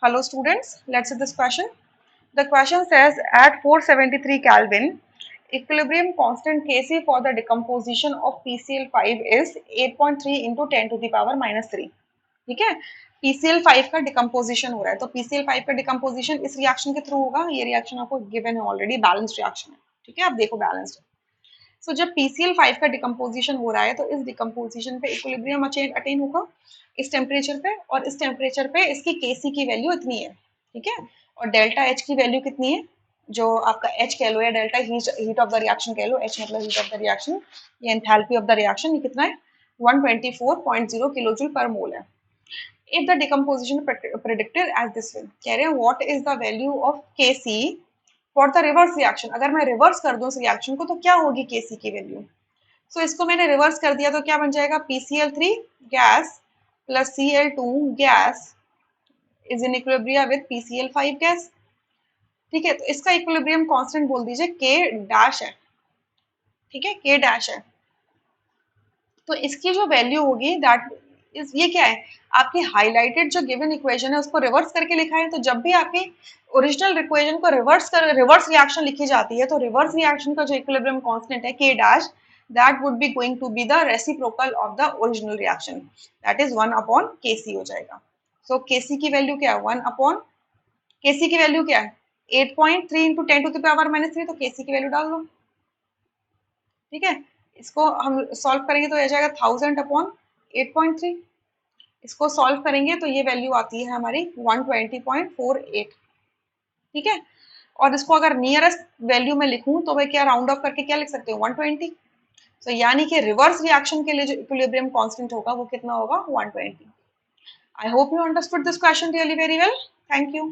Hello students, let's see this question. The question says at 473 Kelvin, equilibrium constant Kc for the decomposition of PCl5 is 8.3 into 10 to the power minus 3. ठीक है, PCl5 का decomposition हो रहा है, तो PCl5 का decomposition इस reaction के थ्रू होगा। ये रिएक्शन आपको गिवन है ऑलरेडी, बैलेंस्ड रिएक्शन है। ठीक है, आप देखो बैलेंस्ड है। सो जब PCl5 का डिकम्पोजिशन हो रहा है तो इस डिकम्पोजिशन पे इक्विलिब्रियम अटेन होगा इस टेम्परेचर पे, और इस टेम्परेचर पे इसकी Kc की वैल्यू इतनी है। ठीक है, और डेल्टा H की वैल्यू कितनी है, जो आपका H कह लो या delta heat of the reaction कह लो, H मतलब हीट ऑफ द रिएक्शन या एंथैल्पी ऑफ द रिएक्शन, ये कितना है 124.0 किलोजूल पर मोल है। If the decomposition predicted as this way, कह रहे हैं what is the value of Kc for the reverse reaction, अगर मैं रिवर्स कर दूं इस रिएक्शन को तो क्या होगी Kc की वैल्यू। सो इसको मैंने रिवर्स कर दिया तो क्या बन जाएगा, PCl3 gas plus Cl2 gas is in equilibrium with PCl5 gas. ठीक है, तो इसका इक्विलिब्रियम कांस्टेंट बोल दीजिए K डैश है। ठीक है, K डैश है, तो इसकी जो वैल्यू होगी दैट इज, ये क्या है, आपकी हाईलाइटेड जो गिवन इक्वेशन है उसको रिवर्स करके लिखा है। तो जब भी आपकी ओरिजिनल इक्वेशन को रिवर्स रिएक्शन लिखी जाती है तो रिवर्स रिएक्शन का जो इक्विलिब्रियम कांस्टेंट है K dash, that would be going to be the reciprocal of the original reaction, that is 1 upon Kc हो जाएगा। सो Kc की वैल्यू क्या है, 1 अपॉन, Kc की वैल्यू क्या है 8.3 into 10 to the power minus 3, तो Kc की वैल्यू डाल दो। ठीक है, इसको हम सॉल्व करेंगे तो आ जाएगा 1000 अपॉन 8.3। इसको सॉल्व करेंगे तो ये वैल्यू आती है हमारी 120.48। ठीक है, और इसको अगर नियरेस्ट वैल्यू में लिखूं तो मैं क्या राउंड ऑफ करके क्या लिख सकते हो 120। तो यानी कि रिवर्स रिएक्शन के लिए जो इक्विलिब्रियम कांस्टेंट होगा वो कितना होगा 120। I hope you understood this question really very well. Thank you.